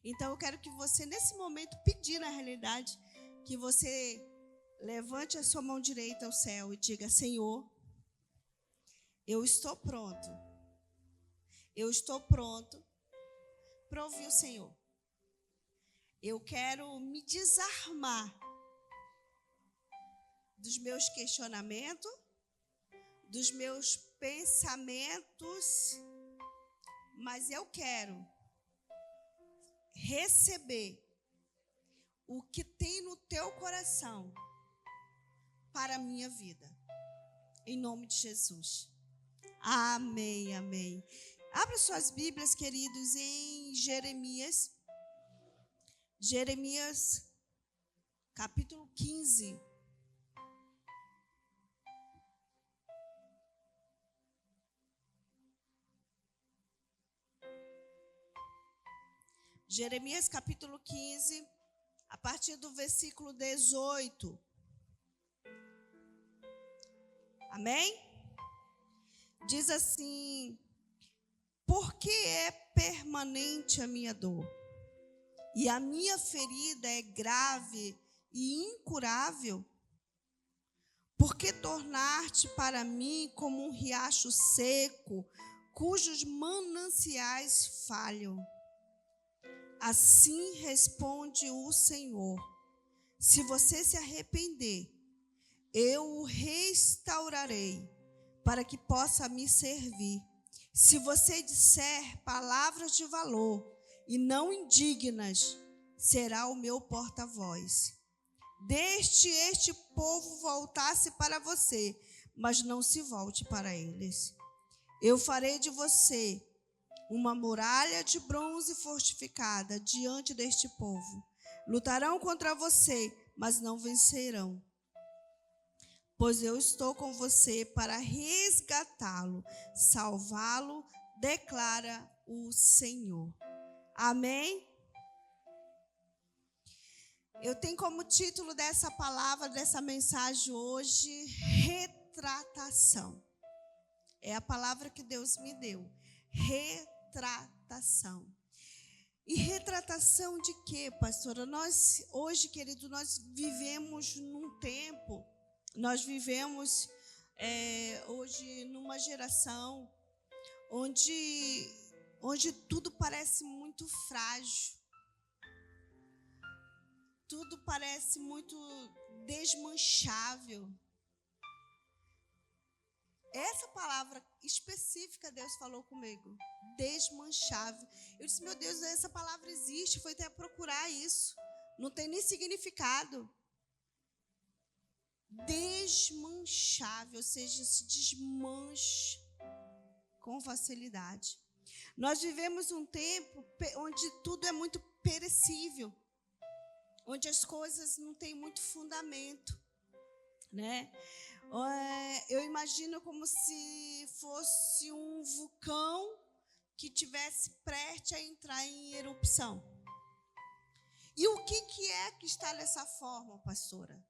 Então, eu quero que você, nesse momento, pedir na realidade, que você levante a sua mão direita ao céu e diga: Senhor, eu estou pronto. Eu estou pronto para ouvir o Senhor. Eu quero me desarmar dos meus questionamentos, dos meus pensamentos, mas eu quero receber o que tem no teu coração para a minha vida. Em nome de Jesus. Amém, amém. Abra suas Bíblias, queridos, em Jeremias. Jeremias, capítulo 15. Jeremias, capítulo 15, a partir do versículo 18. Amém? Diz assim: por que é permanente a minha dor? E a minha ferida é grave e incurável? Por que tornar-te para mim como um riacho seco, cujos mananciais falham? Assim responde o Senhor: se você se arrepender, eu o restaurarei, para que possa me servir. Se você disser palavras de valor e não indignas, será o meu porta-voz. Deixe este povo voltar-se para você, mas não se volte para eles. Eu farei de você uma muralha de bronze fortificada diante deste povo. Lutarão contra você, mas não vencerão. Pois eu estou com você para resgatá-lo, salvá-lo, declara o Senhor. Amém? Eu tenho como título dessa palavra, dessa mensagem hoje, retratação. É a palavra que Deus me deu. Retratação. E retratação de quê, pastora? Nós, hoje, querido, nós vivemos num tempo, nós vivemos hoje numa geração onde tudo parece muito frágil. Tudo parece muito desmanchável. Essa palavra específica Deus falou comigo, desmanchável. Eu disse, meu Deus, essa palavra existe, foi até procurar isso. Não tem nem significado. Desmanchável, ou seja, se desmancha com facilidade. Nós vivemos um tempo onde tudo é muito perecível, onde as coisas não têm muito fundamento, né? Eu imagino como se fosse um vulcão que tivesse prestes a entrar em erupção. E o que é que está dessa forma, pastora?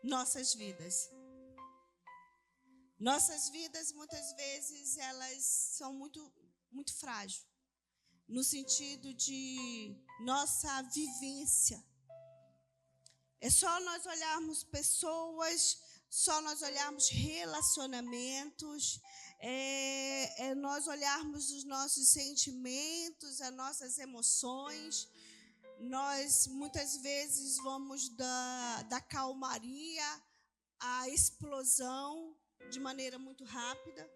Nossas vidas. Nossas vidas, muitas vezes, elas são muito, muito frágeis, no sentido de nossa vivência. É só nós olharmos pessoas, só nós olharmos relacionamentos, nós olharmos os nossos sentimentos, as nossas emoções. Nós, muitas vezes, vamos da calmaria à explosão de maneira muito rápida.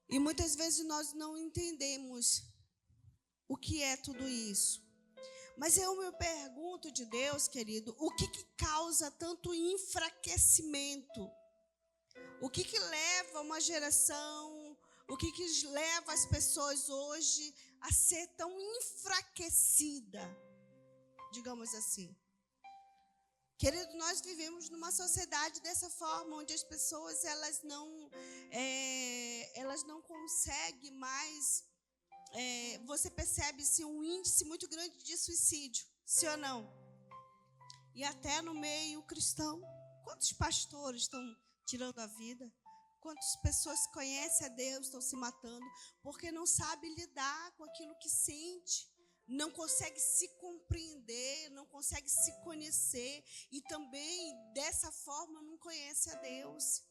E muitas vezes nós não entendemos o que é tudo isso. Mas eu me pergunto de Deus, querido, o que causa tanto enfraquecimento? O que leva uma geração, o que leva as pessoas hoje a ser tão enfraquecida, digamos assim? Querido, nós vivemos numa sociedade dessa forma, onde as pessoas elas não conseguem mais. Você percebe-se um índice muito grande de suicídio, sim ou não? E até no meio cristão, quantos pastores estão tirando a vida? Quantas pessoas conhecem a Deus, estão se matando, porque não sabem lidar com aquilo que sente, não consegue se compreender, não consegue se conhecer, e também, dessa forma, não conhece a Deus.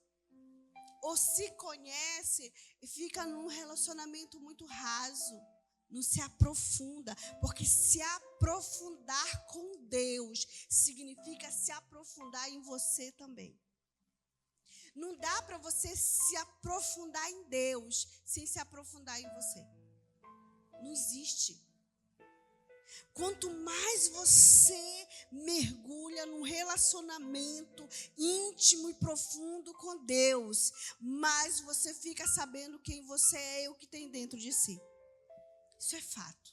Ou se conhece e fica num relacionamento muito raso, não se aprofunda, porque se aprofundar com Deus significa se aprofundar em você também. Não dá para você se aprofundar em Deus sem se aprofundar em você. Não existe. Quanto mais você mergulha num relacionamento íntimo e profundo com Deus, mais você fica sabendo quem você é e o que tem dentro de si. Isso é fato.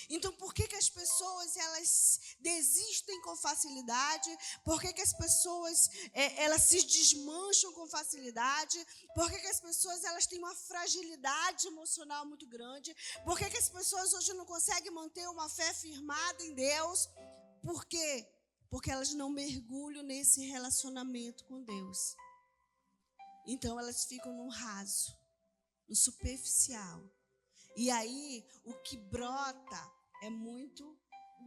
Então, por que as pessoas elas desistem com facilidade? Por que as pessoas elas se desmancham com facilidade? Por que as pessoas elas têm uma fragilidade emocional muito grande? Por que as pessoas hoje não conseguem manter uma fé firmada em Deus? Por quê? Porque elas não mergulham nesse relacionamento com Deus. Então, elas ficam no raso, no superficial. E aí, o que brota é muito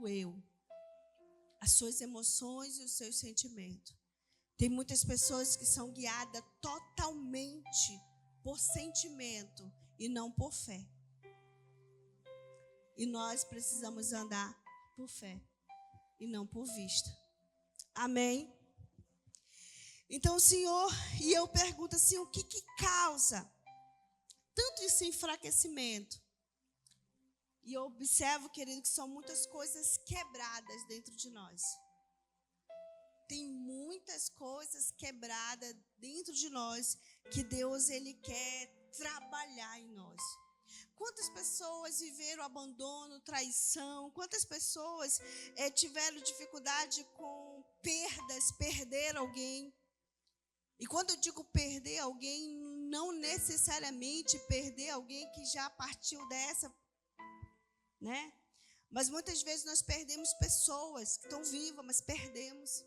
o eu, as suas emoções e os seus sentimentos. Tem muitas pessoas que são guiadas totalmente por sentimento e não por fé. E nós precisamos andar por fé e não por vista. Amém? Então, Senhor, e eu pergunto assim, o que causa tanto esse enfraquecimento? E eu observo, querido, que são muitas coisas quebradas dentro de nós. Tem muitas coisas quebradas dentro de nós que Deus, Ele quer trabalhar em nós. Quantas pessoas viveram abandono, traição? Quantas pessoas tiveram dificuldade com perdas, perder alguém? E quando eu digo perder alguém, não necessariamente perder alguém que já partiu dessa, né? Mas muitas vezes nós perdemos pessoas que estão vivas, mas perdemos.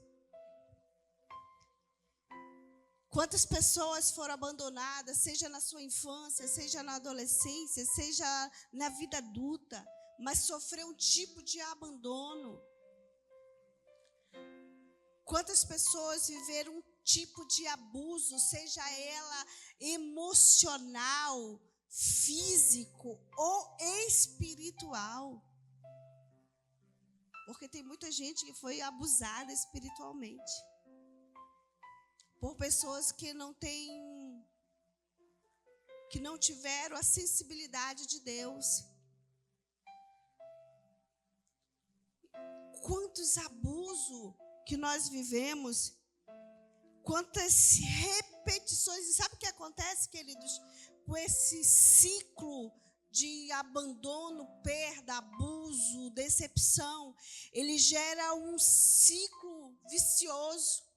Quantas pessoas foram abandonadas, seja na sua infância, seja na adolescência, seja na vida adulta, mas sofreu um tipo de abandono. Quantas pessoas viveram um tipo de abuso, seja ela emocional, físico ou espiritual. Porque tem muita gente que foi abusada espiritualmente por pessoas que não tiveram a sensibilidade de Deus. Quantos abusos que nós vivemos, quantas repetições. E sabe o que acontece, queridos? Com esse ciclo de abandono, perda, abuso, decepção, ele gera um ciclo vicioso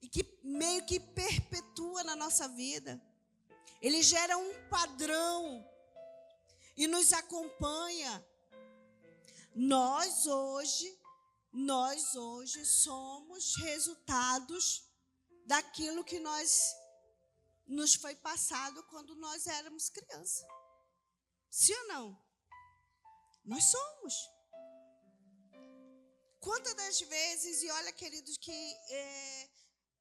e que meio que perpetua na nossa vida. Ele gera um padrão e nos acompanha. Nós hoje somos resultados daquilo que nos foi passado quando nós éramos crianças. Sim ou não? Nós somos. Quantas das vezes, e olha, queridos, que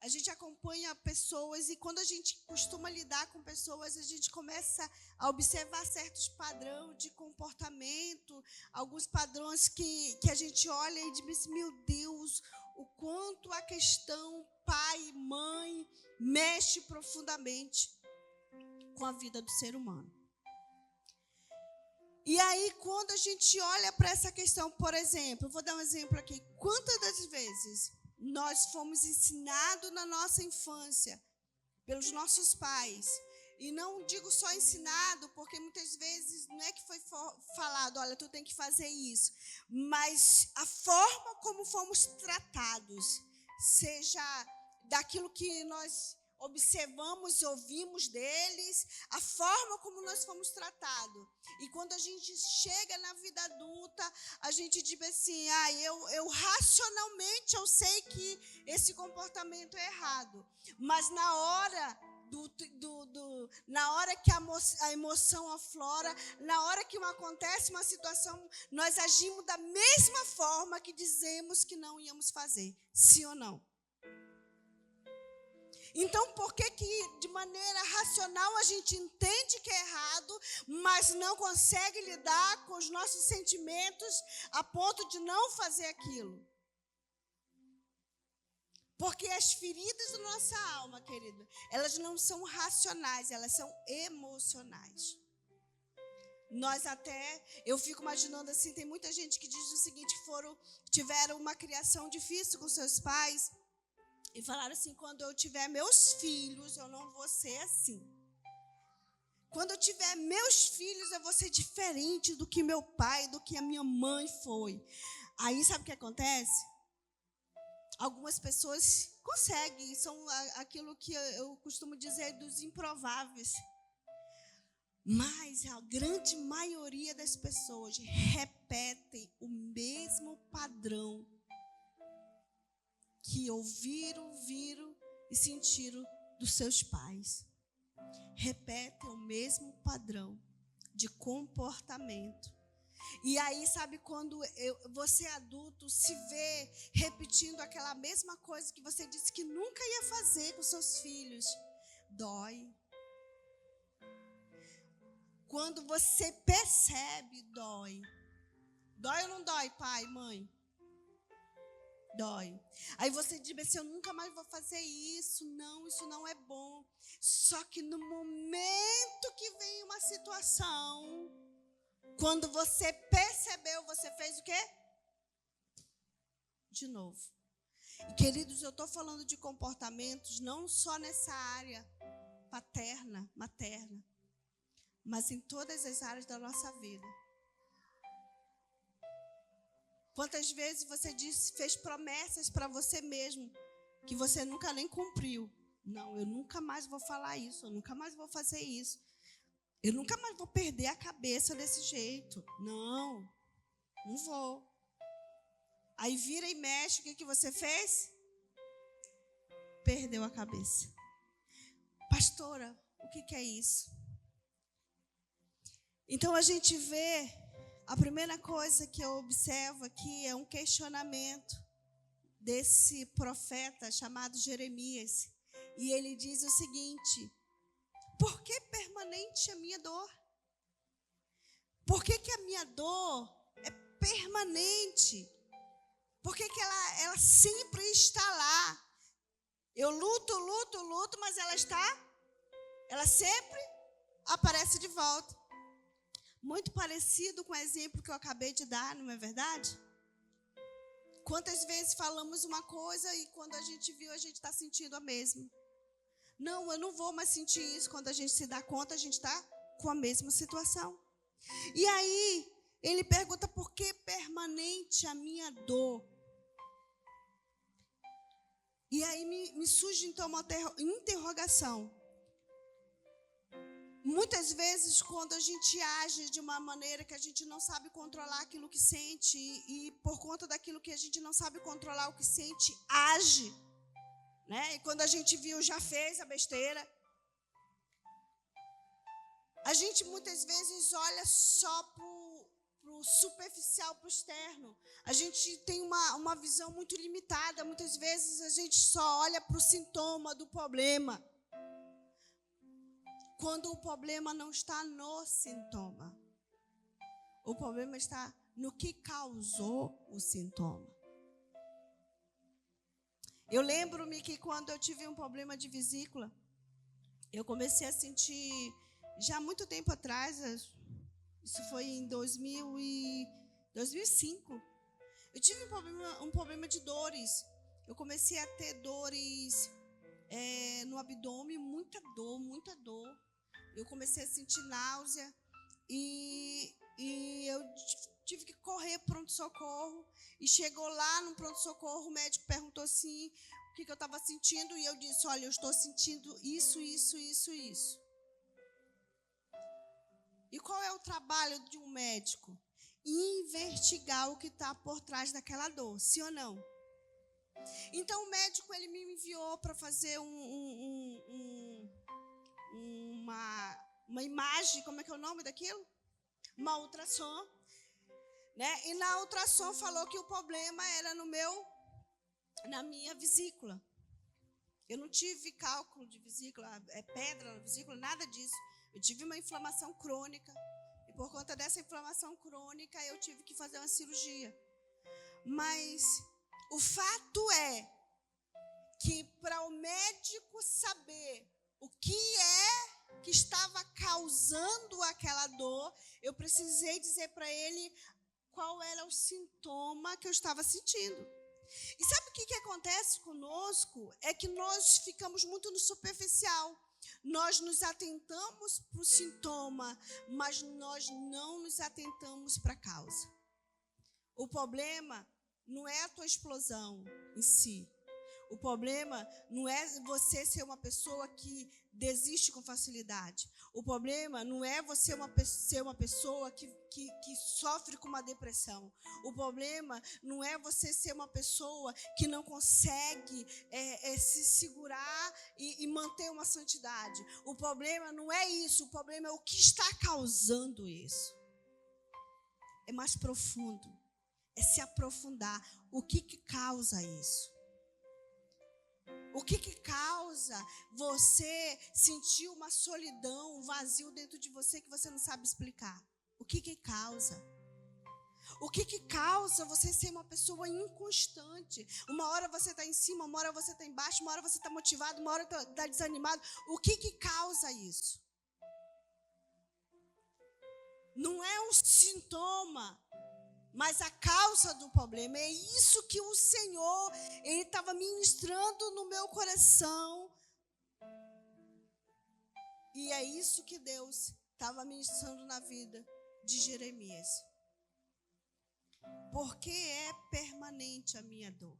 a gente acompanha pessoas e quando a gente costuma lidar com pessoas, a gente começa a observar certos padrões de comportamento, alguns padrões que a gente olha e diz, meu Deus, o quanto a questão pai e mãe mexe profundamente com a vida do ser humano. E aí, quando a gente olha para essa questão, por exemplo, vou dar um exemplo aqui, quantas das vezes nós fomos ensinados na nossa infância pelos nossos pais, e não digo só ensinado, porque muitas vezes não é que foi falado, olha, tu tem que fazer isso, mas a forma como fomos tratados, seja daquilo que nós observamos e ouvimos deles, a forma como nós fomos tratados. E quando a gente chega na vida adulta, a gente diz assim, eu racionalmente eu sei que esse comportamento é errado. Mas na hora na hora que a emoção aflora, na hora que acontece uma situação, nós agimos da mesma forma que dizemos que não íamos fazer. Sim ou não? Então, por que de maneira racional a gente entende que é errado, mas não consegue lidar com os nossos sentimentos a ponto de não fazer aquilo? Porque as feridas da nossa alma, querida, elas não são racionais, elas são emocionais. Eu fico imaginando assim, tem muita gente que diz o seguinte, tiveram uma criação difícil com seus pais, e falaram assim, quando eu tiver meus filhos, eu não vou ser assim. Quando eu tiver meus filhos, eu vou ser diferente do que meu pai, do que a minha mãe foi. Aí, sabe o que acontece? Algumas pessoas conseguem, são aquilo que eu costumo dizer dos improváveis. Mas a grande maioria das pessoas repetem o mesmo padrão que ouviram, viram e sentiram dos seus pais. Repetem o mesmo padrão de comportamento. E aí, sabe, quando você adulto se vê repetindo aquela mesma coisa que você disse que nunca ia fazer com seus filhos, dói. Quando você percebe, dói. Dói ou não dói, pai, mãe? Dói. Aí você diz assim, eu nunca mais vou fazer isso. Não, isso não é bom. Só que no momento que vem uma situação, quando você percebeu, você fez o quê? De novo. E, queridos, eu estou falando de comportamentos não só nessa área paterna, materna, mas em todas as áreas da nossa vida. Quantas vezes você fez promessas para você mesmo que você nunca nem cumpriu? Não, eu nunca mais vou falar isso, eu nunca mais vou fazer isso. Eu nunca mais vou perder a cabeça desse jeito. Não vou. Aí vira e mexe, o que você fez? Perdeu a cabeça. Pastora, o que é isso? Então a gente vê, a primeira coisa que eu observo aqui é um questionamento desse profeta chamado Jeremias. E ele diz o seguinte: por que permanente a minha dor? Por que a minha dor é permanente? Por que ela sempre está lá? Eu luto, mas ela sempre aparece de volta. Muito parecido com o exemplo que eu acabei de dar, não é verdade? Quantas vezes falamos uma coisa e quando a gente viu, a gente está sentindo a mesma. Não, eu não vou mais sentir isso. Quando a gente se dá conta, a gente está com a mesma situação. E aí, ele pergunta, por que permanente a minha dor? E aí me surge então uma interrogação. Muitas vezes, quando a gente age de uma maneira que a gente não sabe controlar aquilo que sente, e por conta daquilo que a gente não sabe controlar o que sente, age, né? E quando a gente viu, já fez a besteira. A gente muitas vezes olha só pro superficial, pro externo. A gente tem uma visão muito limitada. Muitas vezes a gente só olha pro sintoma do problema, quando o problema não está no sintoma. O problema está no que causou o sintoma. Eu lembro-me que quando eu tive um problema de vesícula, eu comecei a sentir, já há muito tempo atrás, isso foi em 2005, eu tive um problema de dores. Eu comecei a ter dores no abdômen, muita dor. Eu comecei a sentir náusea e eu tive que correr para o pronto-socorro. E chegou lá no pronto-socorro, o médico perguntou assim, que eu estava sentindo, e eu disse, olha, eu estou sentindo isso, isso, isso, isso. E qual é o trabalho de um médico? Investigar o que está por trás daquela dor, sim ou não? Então o médico ele me enviou para fazer uma imagem, como é que é o nome daquilo? Uma ultrassom, né? E na ultrassom falou que o problema era na minha vesícula. Eu não tive cálculo de vesícula, pedra na vesícula, nada disso. Eu tive uma inflamação crônica. E por conta dessa inflamação crônica, eu tive que fazer uma cirurgia. Mas o fato é que para o médico saber o que é que estava causando aquela dor, eu precisei dizer para ele qual era o sintoma que eu estava sentindo. E sabe o que acontece conosco? É que nós ficamos muito no superficial. Nós nos atentamos para o sintoma, mas nós não nos atentamos para a causa. O problema não é a tua explosão em si. O problema não é você ser uma pessoa que desiste com facilidade. O problema não é você ser uma pessoa que sofre com uma depressão. O problema não é você ser uma pessoa que não consegue se segurar e manter uma santidade. O problema não é isso. O problema é o que está causando isso. É mais profundo. É se aprofundar. O que causa isso? O que causa você sentir uma solidão, um vazio dentro de você que você não sabe explicar? O que causa? O que causa você ser uma pessoa inconstante? Uma hora você está em cima, uma hora você está embaixo, uma hora você está motivado, uma hora está desanimado. O que causa isso? Não é um sintoma, mas a causa do problema. É isso que o Senhor, Ele estava ministrando no meu coração. E é isso que Deus estava ministrando na vida de Jeremias. Porque é permanente a minha dor?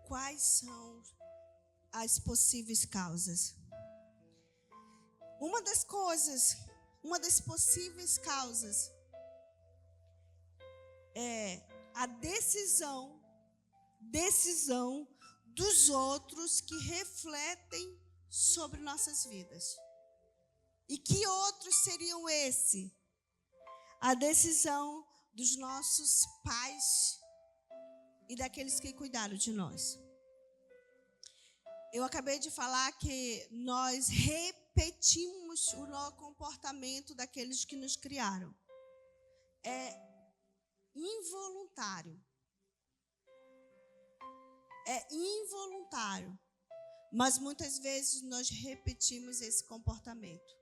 Quais são as possíveis causas? Uma das possíveis causas é a decisão dos outros que refletem sobre nossas vidas. E que outros seriam esse? A decisão dos nossos pais e daqueles que cuidaram de nós. Eu acabei de falar que nós repetimos o comportamento daqueles que nos criaram. É involuntário. É involuntário. Mas muitas vezes nós repetimos esse comportamento.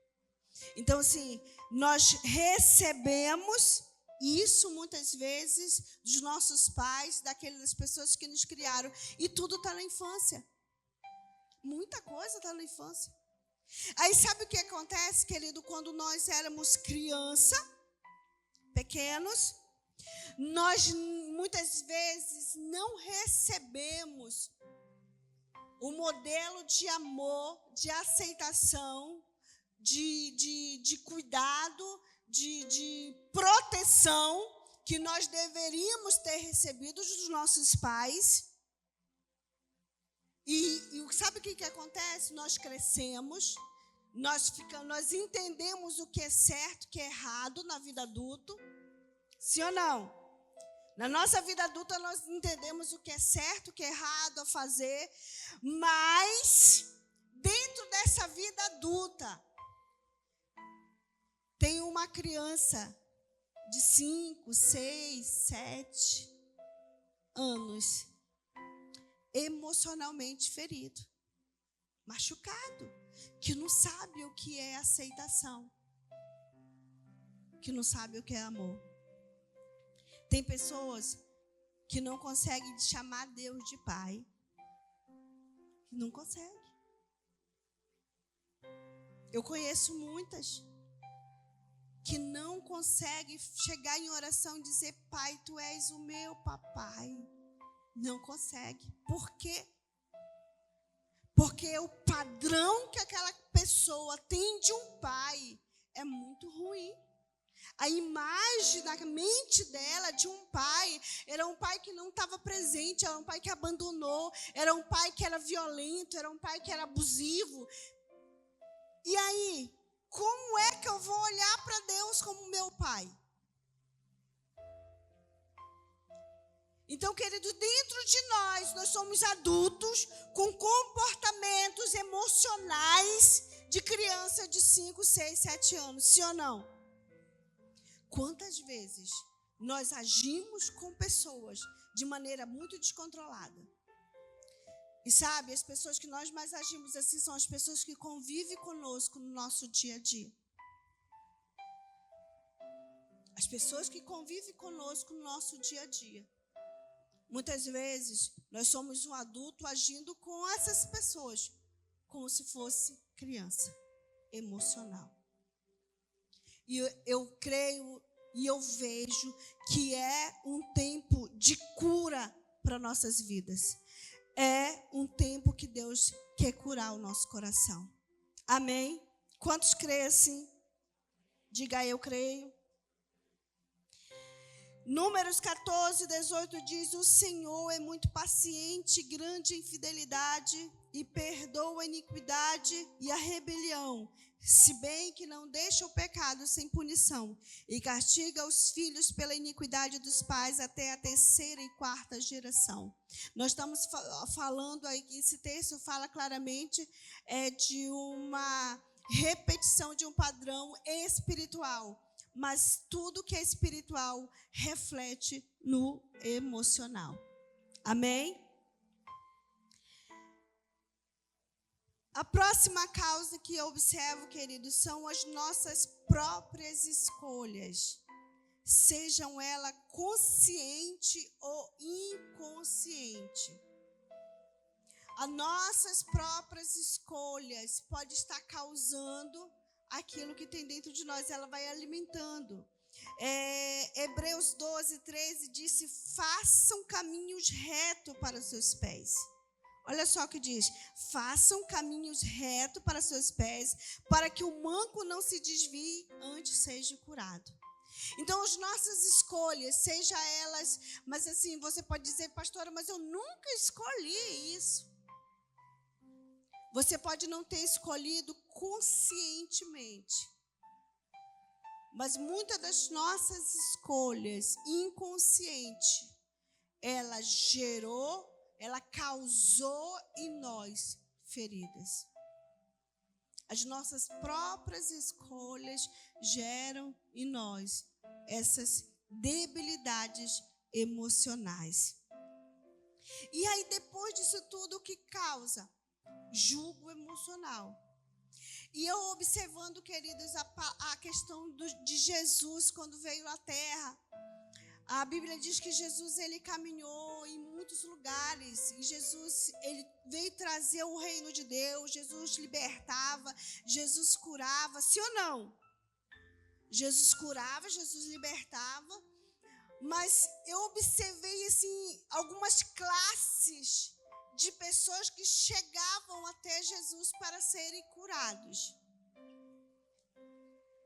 Então, assim, nós recebemos isso muitas vezes dos nossos pais, daquelas pessoas que nos criaram. E tudo está na infância. Muita coisa está na infância. Aí sabe o que acontece, querido? Quando nós éramos pequenos, nós muitas vezes não recebemos o modelo de amor, de aceitação, de cuidado, de proteção que nós deveríamos ter recebido dos nossos pais. E sabe o que acontece? Nós crescemos, nós entendemos o que é certo, o que é errado na vida adulta. Sim ou não? Na nossa vida adulta nós entendemos o que é certo, o que é errado a fazer. Mas dentro dessa vida adulta tem uma criança de 5, 6, 7 anos emocionalmente ferido, machucado, que não sabe o que é aceitação, que não sabe o que é amor. Tem pessoas que não conseguem chamar Deus de Pai. Não conseguem. Eu conheço muitas que não conseguem chegar em oração e dizer: Pai, Tu és o meu papai. Não consegue. Por quê? Porque o padrão que aquela pessoa tem de um pai é muito ruim. A imagem na mente dela de um pai era um pai que não estava presente, era um pai que abandonou, era um pai que era violento, era um pai que era abusivo. E aí, como é que eu vou olhar para Deus como meu pai? Então, querido, dentro de nós somos adultos com comportamentos emocionais de criança de 5, 6, 7 anos, sim ou não? Quantas vezes nós agimos com pessoas de maneira muito descontrolada? E sabe, as pessoas que nós mais agimos assim são as pessoas que convivem conosco no nosso dia a dia. As pessoas que convivem conosco no nosso dia a dia. Muitas vezes, nós somos um adulto agindo com essas pessoas como se fosse criança, emocional. E eu creio e eu vejo que é um tempo de cura para nossas vidas. É um tempo que Deus quer curar o nosso coração. Amém? Quantos creem assim? Diga, eu creio. Números 14, 18 diz: o Senhor é muito paciente, grande em fidelidade e perdoa a iniquidade e a rebelião, se bem que não deixa o pecado sem punição e castiga os filhos pela iniquidade dos pais até a 3ª e 4ª geração. Nós estamos falando aí, esse texto fala claramente de uma repetição de um padrão espiritual. Mas tudo que é espiritual reflete no emocional. Amém? A próxima causa que eu observo, queridos, são as nossas próprias escolhas. Sejam elas consciente ou inconsciente. As nossas próprias escolhas podem estar causando aquilo que tem dentro de nós, ela vai alimentando. Hebreus 12, 13 disse: façam caminhos retos para os seus pés. Olha só o que diz: façam caminhos retos para os seus pés, para que o manco não se desvie, antes seja curado. Então, as nossas escolhas, seja elas, mas assim, você pode dizer, pastora, mas eu nunca escolhi isso. Você pode não ter escolhido conscientemente, mas muitas das nossas escolhas inconscientes, ela causou em nós feridas. As nossas próprias escolhas geram em nós essas debilidades emocionais. E aí, depois disso tudo, o que causa? Julgo emocional. E eu observando, queridos, a questão de Jesus quando veio à Terra. A Bíblia diz que Jesus, ele caminhou em muitos lugares. E Jesus, ele veio trazer o reino de Deus. Jesus libertava, Jesus curava. Sim ou não? Jesus curava, Jesus libertava. Mas eu observei, assim, algumas classes de pessoas que chegavam até Jesus para serem curados.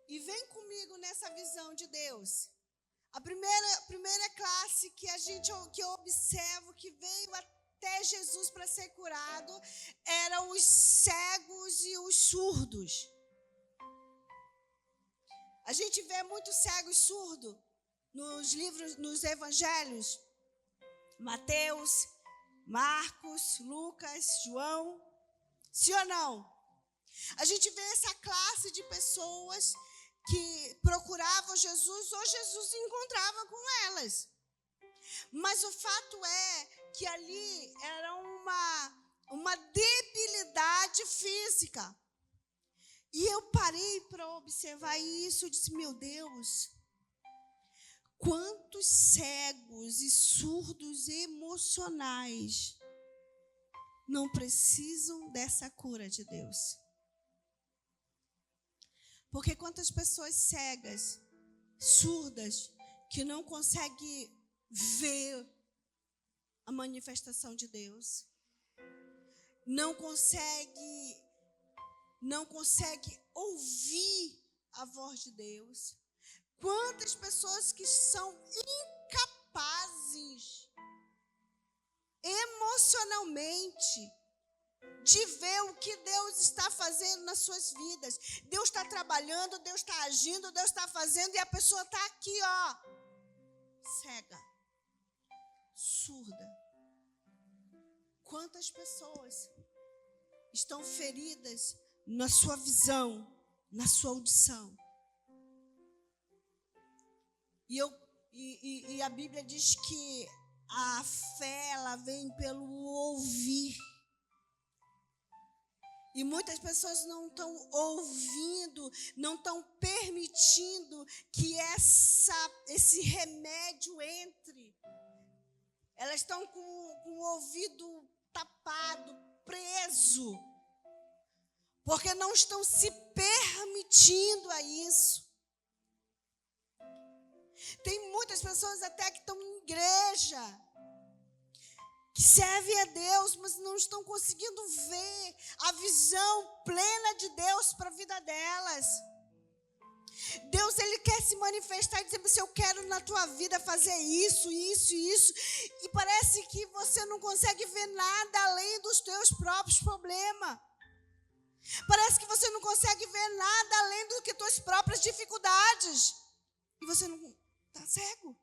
E vem comigo nessa visão de Deus. A primeira classe que eu observo que veio até Jesus para ser curado eram os cegos e os surdos. A gente vê muito cego e surdo nos livros, nos evangelhos. Mateus, Marcos, Lucas, João. Sim ou não? A gente vê essa classe de pessoas que procuravam Jesus ou Jesus encontrava com elas. Mas o fato é que ali era uma debilidade física. E eu parei para observar isso e disse, meu Deus, quantos cegos e surdos emocionais não precisam dessa cura de Deus? Porque quantas pessoas cegas, surdas, que não conseguem ver a manifestação de Deus. Não consegue ouvir a voz de Deus. Quantas pessoas que são incapazes emocionalmente de ver o que Deus está fazendo nas suas vidas. Deus está trabalhando, Deus está agindo, Deus está fazendo, e a pessoa está aqui, ó, cega, surda. Quantas pessoas estão feridas na sua visão, na sua audição? E a Bíblia diz que a fé, ela vem pelo ouvir. E muitas pessoas não estão ouvindo, não estão permitindo que esse remédio entre. Elas estão com o ouvido tapado, preso, porque não estão se permitindo a isso. Tem muitas pessoas até que estão em igreja, que servem a Deus, mas não estão conseguindo ver a visão plena de Deus para a vida delas. Deus, Ele quer se manifestar e dizer assim, eu quero na tua vida fazer isso, isso e isso. E parece que você não consegue ver nada além dos teus próprios problemas. Parece que você não consegue ver nada além do que tuas próprias dificuldades. E você não está cego.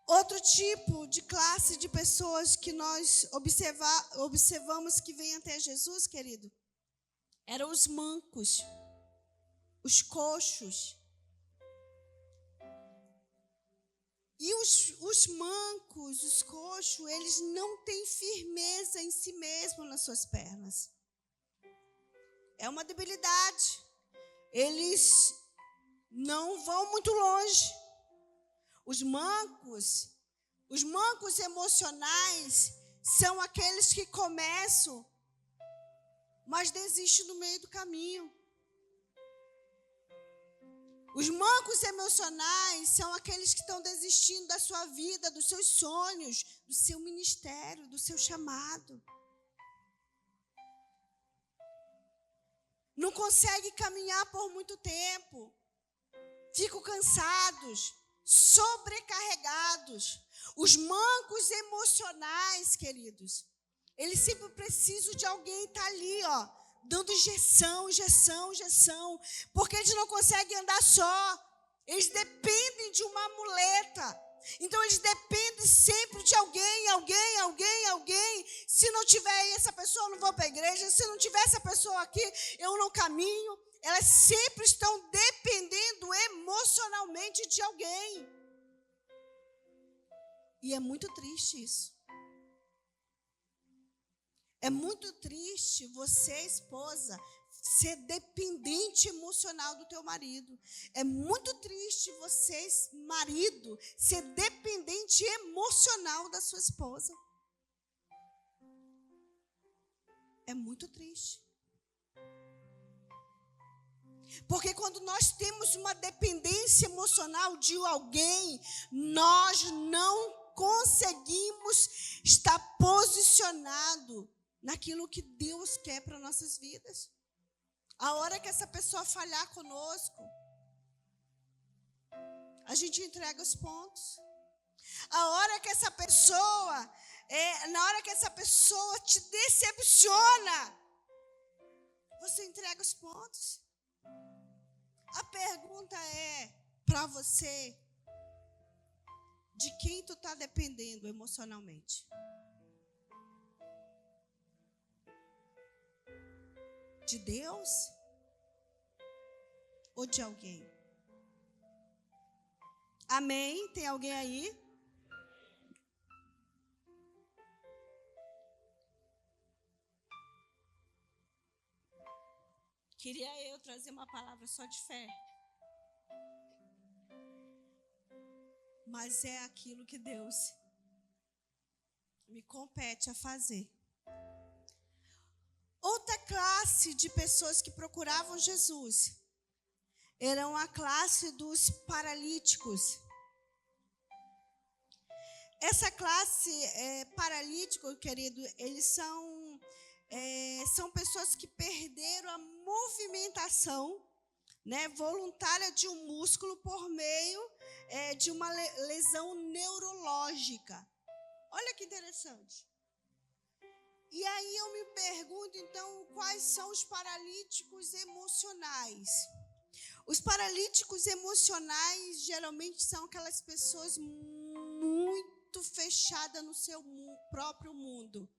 Outro tipo de classe de pessoas que nós observamos que vem até Jesus, querido, eram os mancos, os coxos. E os mancos, os coxos, eles não têm firmeza em si mesmos nas suas pernas. É uma debilidade. Eles não vão muito longe. Os mancos emocionais são aqueles que começam, mas desistem no meio do caminho. Os mancos emocionais são aqueles que estão desistindo da sua vida, dos seus sonhos, do seu ministério, do seu chamado. Não conseguem caminhar por muito tempo. Ficam cansados, sobrecarregados. Os mancos emocionais, queridos, eles sempre precisam de alguém estar ali, ó, dando injeção, porque eles não conseguem andar só. Eles dependem de uma muleta. Então, eles dependem sempre de alguém. Se não tiver essa pessoa, eu não vou para a igreja. Se não tiver essa pessoa aqui, eu não caminho. Elas sempre estão dependendo emocionalmente de alguém. E é muito triste isso. É muito triste você, esposa, ser dependente emocional do teu marido. É muito triste você, marido, ser dependente emocional da sua esposa. É muito triste. Porque quando nós temos uma dependência emocional de alguém, nós não conseguimos estar posicionado naquilo que Deus quer para nossas vidas. A hora que essa pessoa falhar conosco, a gente entrega os pontos. A hora que essa pessoa, na hora que essa pessoa te decepciona, você entrega os pontos. A pergunta é para você, de quem tu está dependendo emocionalmente? De Deus? Ou de alguém? Amém? Tem alguém aí? Queria eu trazer uma palavra só de fé. Mas é aquilo que Deus me compete a fazer. Outra classe de pessoas que procuravam Jesus era a classe dos paralíticos. essa classe paralítico, querido, eles são pessoas que perderam a movimentação, né, voluntária de um músculo por meio de uma lesão neurológica. Olha que interessante. E aí eu me pergunto, então, quais são os paralíticos emocionais? Os paralíticos emocionais geralmente são aquelas pessoas muito fechadas no seu próprio mundo,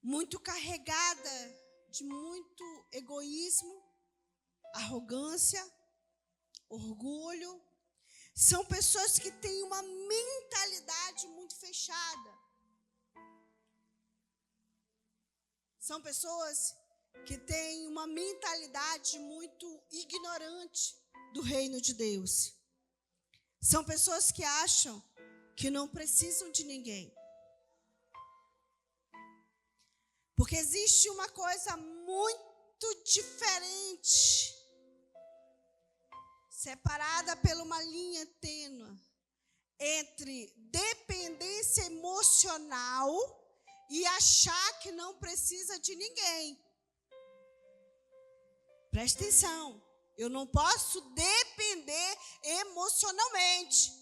muito carregada de muito egoísmo, arrogância, orgulho. São pessoas que têm uma mentalidade muito fechada. São pessoas que têm uma mentalidade muito ignorante do reino de Deus. São pessoas que acham que não precisam de ninguém. Porque existe uma coisa muito diferente, separada por uma linha tênue, entre dependência emocional e achar que não precisa de ninguém. Presta atenção, eu não posso depender emocionalmente,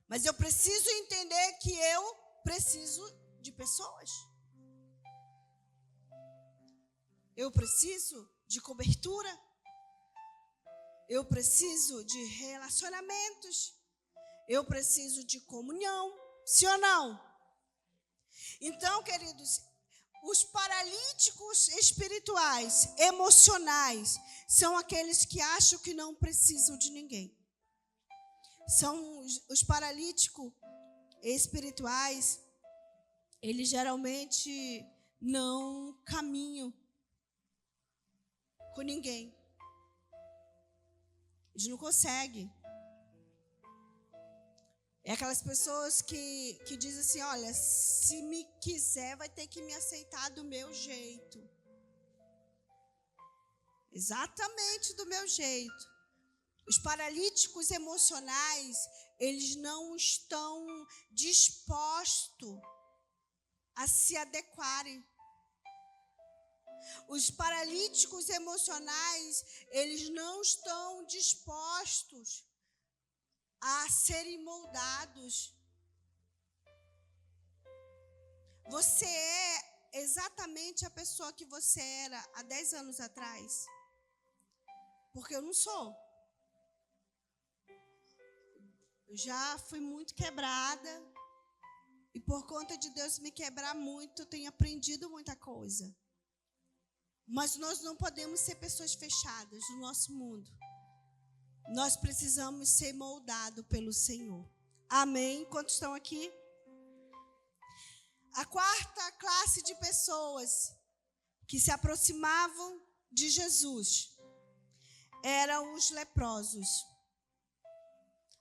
mas eu preciso entender que eu preciso de pessoas. Eu preciso de cobertura. Eu preciso de relacionamentos. Eu preciso de comunhão. Sim ou não? Então, queridos, os paralíticos espirituais, emocionais, são aqueles que acham que não precisam de ninguém. São os paralíticos espirituais, eles geralmente não caminham com ninguém. Eles não conseguem. É aquelas pessoas que dizem assim, olha, se me quiser, vai ter que me aceitar do meu jeito. Exatamente do meu jeito. Os paralíticos emocionais, eles não estão dispostos a se adequarem. Os paralíticos emocionais, eles não estão dispostos a serem moldados. Você é exatamente a pessoa que você era há 10 anos atrás? Porque eu não sou. Eu já fui muito quebrada. E por conta de Deus me quebrar muito, eu tenho aprendido muita coisa. Mas nós não podemos ser pessoas fechadas no nosso mundo. Nós precisamos ser moldados pelo Senhor. Amém? Quantos estão aqui? A quarta classe de pessoas que se aproximavam de Jesus eram os leprosos.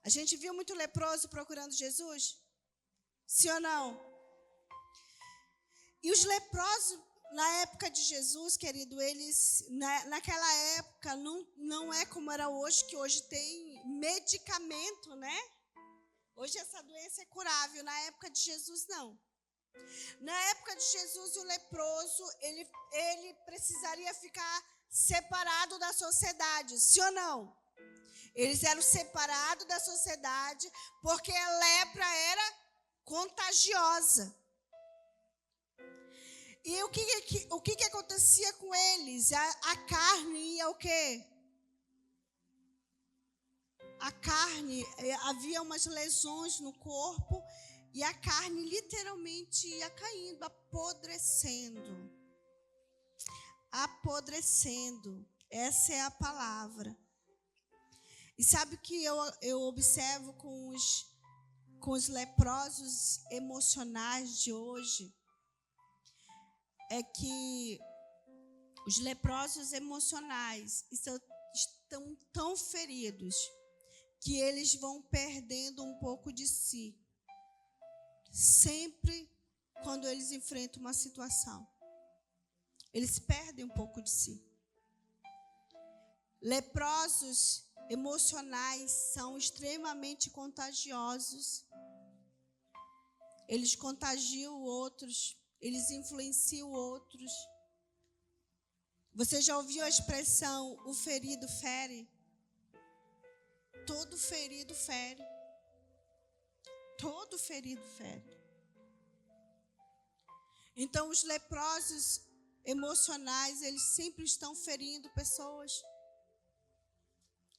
A gente viu muito leproso procurando Jesus? Sim ou não? E os leprosos, na época de Jesus, querido, eles, naquela época, não é como era hoje, que hoje tem medicamento, né? Hoje essa doença é curável. Na época de Jesus, não. Na época de Jesus, o leproso, ele precisaria ficar separado da sociedade, sim ou não? Eles eram separados da sociedade porque a lepra era contagiosa. E o que acontecia com eles? A carne ia o quê? A carne, havia umas lesões no corpo e a carne literalmente ia caindo, apodrecendo. Apodrecendo. Essa é a palavra. E sabe o que eu observo com os leprosos emocionais de hoje? É que os leprosos emocionais estão tão feridos que eles vão perdendo um pouco de si. Sempre quando eles enfrentam uma situação, eles perdem um pouco de si. Leprosos emocionais são extremamente contagiosos eles contagiam outros, eles influenciam outros. Você já ouviu a expressão, o ferido fere? Todo ferido fere. Todo ferido fere. Então, os leprosos emocionais, eles sempre estão ferindo pessoas.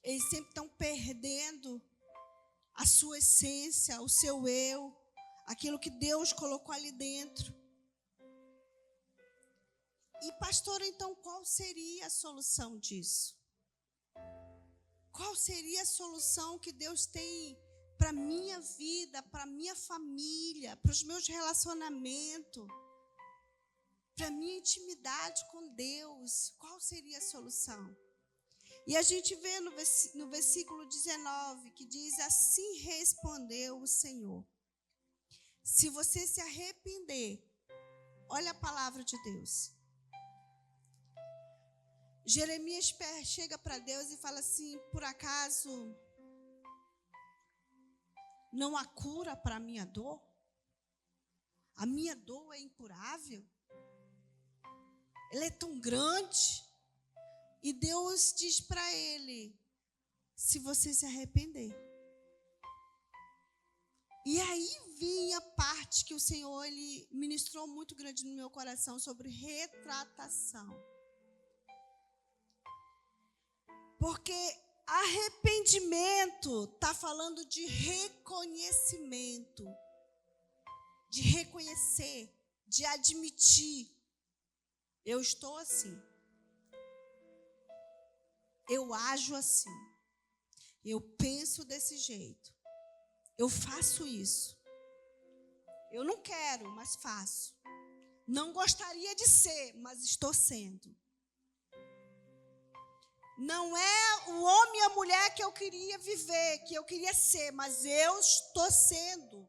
Eles sempre estão perdendo a sua essência, o seu eu, aquilo que Deus colocou ali dentro. E, pastora, então, qual seria a solução disso? Qual seria a solução que Deus tem para a minha vida, para a minha família, para os meus relacionamentos, para a minha intimidade com Deus? Qual seria a solução? E a gente vê no versículo 19, que diz, assim respondeu o Senhor. Se você se arrepender, olha a palavra de Deus. Jeremias chega para Deus e fala assim, por acaso não há cura para a minha dor? A minha dor é incurável? Ela é tão grande? E Deus diz para ele, se você se arrepender. E aí vinha a parte que o Senhor ele ministrou muito grande no meu coração sobre retratação. Porque arrependimento está falando de reconhecimento, de reconhecer, de admitir. Eu estou assim. Eu ajo assim. Eu penso desse jeito. Eu faço isso. Eu não quero, mas faço. Não gostaria de ser, mas estou sendo. Não é o homem e a mulher que eu queria viver, que eu queria ser, mas eu estou sendo.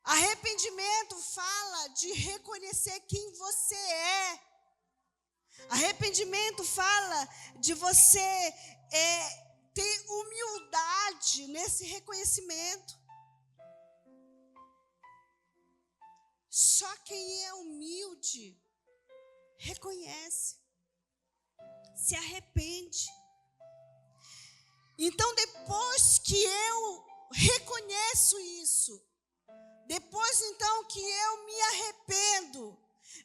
Arrependimento fala de reconhecer quem você é. Arrependimento fala de você ter humildade nesse reconhecimento. Só quem é humilde reconhece, se arrepende. Então, depois que eu reconheço isso, depois então que eu me arrependo,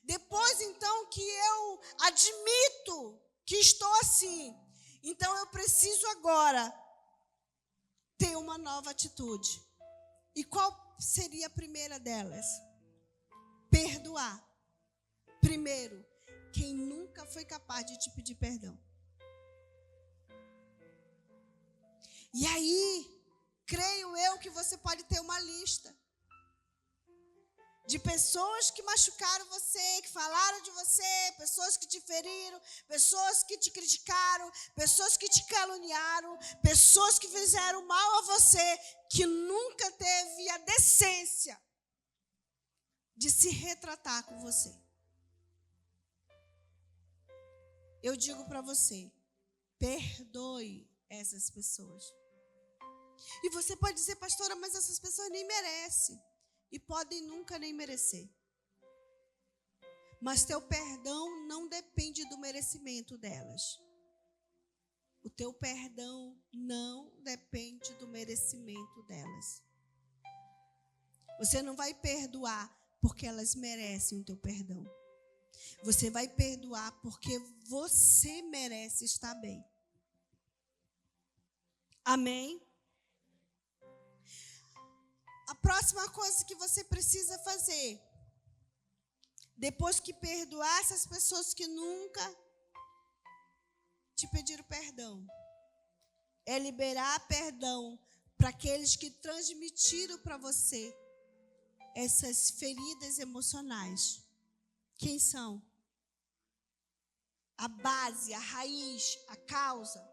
depois então que eu admito que estou assim, então eu preciso agora ter uma nova atitude. E qual seria a primeira delas? Perdoar. Primeiro, quem nunca foi capaz de te pedir perdão. E aí, creio eu que você pode ter uma lista de pessoas que machucaram você, que falaram de você, pessoas que te feriram, pessoas que te criticaram, pessoas que te caluniaram, pessoas que fizeram mal a você, que nunca teve a decência de se retratar com você. Eu digo para você, perdoe essas pessoas. E você pode dizer, pastora, mas essas pessoas nem merecem. E podem nunca nem merecer. Mas teu perdão não depende do merecimento delas. O teu perdão não depende do merecimento delas. Você não vai perdoar porque elas merecem o teu perdão. Você vai perdoar porque você merece estar bem. Amém? A próxima coisa que você precisa fazer, depois que perdoar essas pessoas que nunca te pediram perdão, é liberar perdão para aqueles que transmitiram para você essas feridas emocionais. Quem são? A base, a raiz, a causa.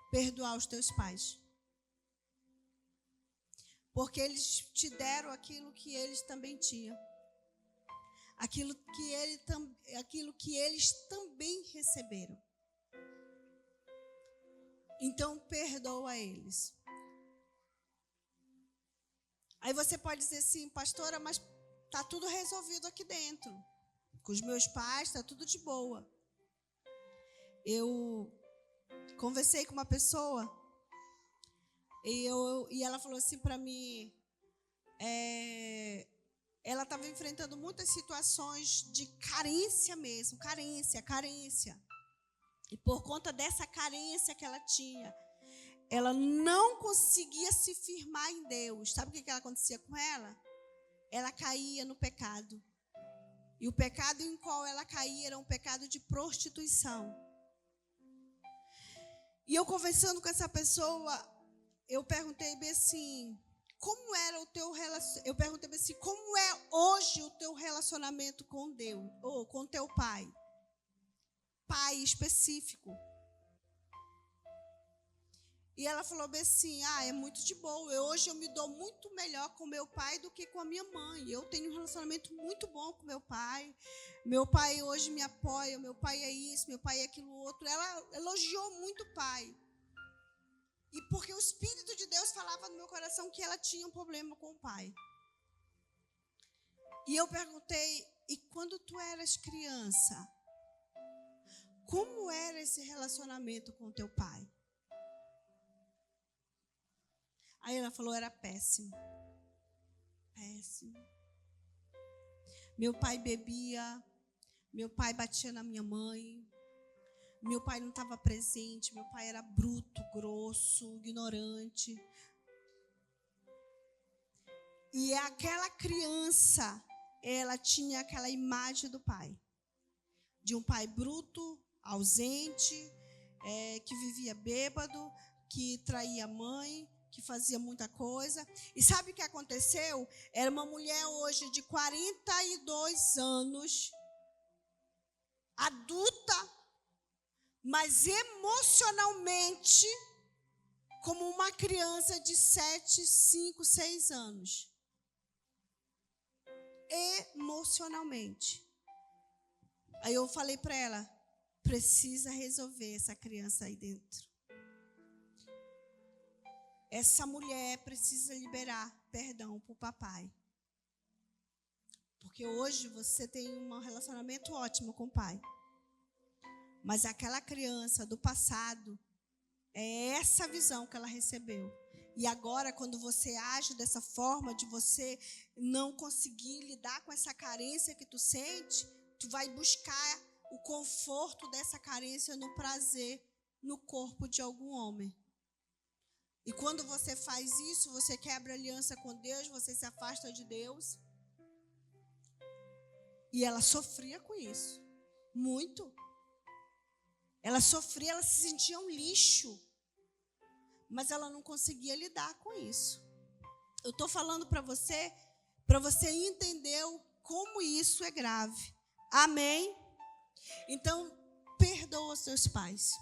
Perdoar os teus pais. Porque eles te deram aquilo que eles também tinham. Aquilo que eles também receberam. Então, perdoa eles. Aí você pode dizer assim, pastora, mas está tudo resolvido aqui dentro. Com os meus pais, está tudo de boa. Eu conversei com uma pessoa e ela falou assim para mim, ela estava enfrentando muitas situações de carência mesmo, carência. E por conta dessa carência que ela tinha, ela não conseguia se firmar em Deus. Sabe o que acontecia com ela? Ela caía no pecado. E o pecado em qual ela caía era um pecado de prostituição. E eu conversando com essa pessoa, eu perguntei bem assim, como era o teu relacionamento? Eu perguntei bem assim, como é hoje o teu relacionamento com Deus, ou com teu pai? Pai específico. E ela falou bem assim, é muito de boa. Hoje eu me dou muito melhor com meu pai do que com a minha mãe. Eu tenho um relacionamento muito bom com meu pai. Meu pai hoje me apoia, meu pai é isso, meu pai é aquilo outro. Ela elogiou muito o pai. E porque o Espírito de Deus falava no meu coração que ela tinha um problema com o pai. E eu perguntei, e quando tu eras criança, como era esse relacionamento com teu pai? Aí ela falou, era péssimo. Péssimo. Meu pai bebia, meu pai batia na minha mãe, meu pai não estava presente, meu pai era bruto, grosso, ignorante. E aquela criança, ela tinha aquela imagem do pai. De um pai bruto, ausente, que vivia bêbado, que traía a mãe, que fazia muita coisa. E sabe o que aconteceu? Era uma mulher hoje de 42 anos, adulta, mas emocionalmente como uma criança de 7, 5, 6 anos. Emocionalmente. Aí eu falei para ela, precisa resolver essa criança aí dentro. Essa mulher precisa liberar perdão para o papai. Porque hoje você tem um relacionamento ótimo com o pai. Mas aquela criança do passado, é essa visão que ela recebeu. E agora, quando você age dessa forma, de você não conseguir lidar com essa carência que tu sente, tu vai buscar o conforto dessa carência no prazer, no corpo de algum homem. E quando você faz isso, você quebra aliança com Deus, você se afasta de Deus. E ela sofria com isso. Muito. Ela sofria, ela se sentia um lixo. Mas ela não conseguia lidar com isso. Eu estou falando para você entender como isso é grave. Amém? Então, perdoa seus pais.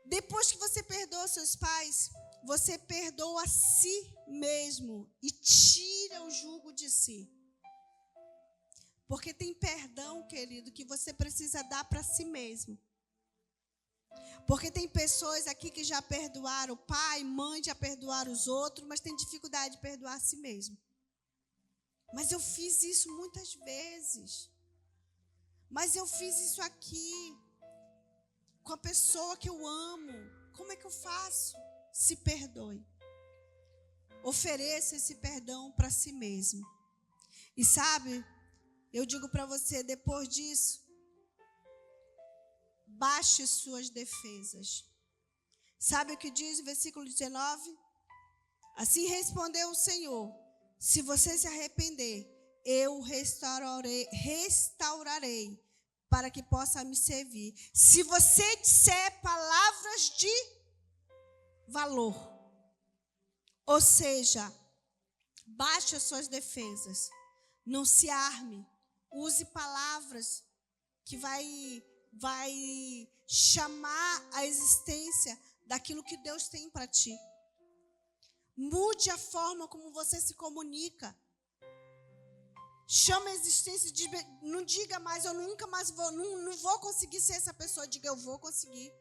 Depois que você perdoa seus pais, você perdoa a si mesmo e tira o jugo de si. Porque tem perdão, querido, que você precisa dar para si mesmo. Porque tem pessoas aqui que já perdoaram o pai, mãe, já perdoaram os outros, mas tem dificuldade de perdoar a si mesmo. Mas eu fiz isso muitas vezes. Mas eu fiz isso aqui com a pessoa que eu amo. Como é que eu faço? Se perdoe. Ofereça esse perdão para si mesmo. E sabe, eu digo para você, depois disso, baixe suas defesas. Sabe o que diz o versículo 19? Assim respondeu o Senhor, se você se arrepender, eu restaurarei para que possa me servir. Se você disser palavras de valor, ou seja, baixe as suas defesas, não se arme, use palavras que vai chamar a existência daquilo que Deus tem para ti. Mude a forma como você se comunica. Chama a existência, não diga mais, eu nunca mais não vou conseguir ser essa pessoa. Diga, eu vou conseguir.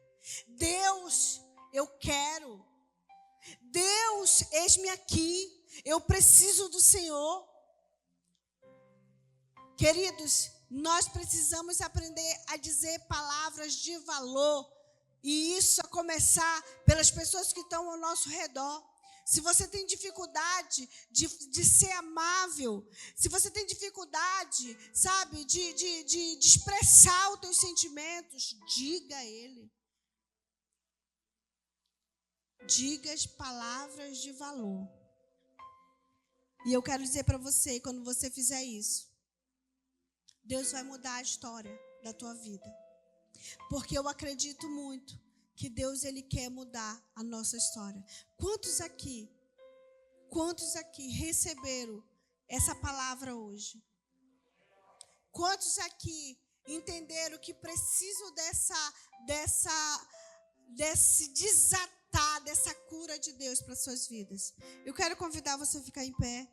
Deus, eu quero. Deus, eis-me aqui, eu preciso do Senhor. Queridos, nós precisamos aprender a dizer palavras de valor, e isso a começar pelas pessoas que estão ao nosso redor. Se você tem dificuldade de ser amável, se você tem dificuldade, sabe, de expressar os teus sentimentos, diga a ele. Diga as palavras de valor. E eu quero dizer para você, quando você fizer isso, Deus vai mudar a história da tua vida. Porque eu acredito muito que Deus, Ele quer mudar a nossa história. Quantos aqui receberam essa palavra hoje? Quantos aqui entenderam que precisam desse desatar, dessa cura de Deus para suas vidas? Eu quero convidar você a ficar em pé.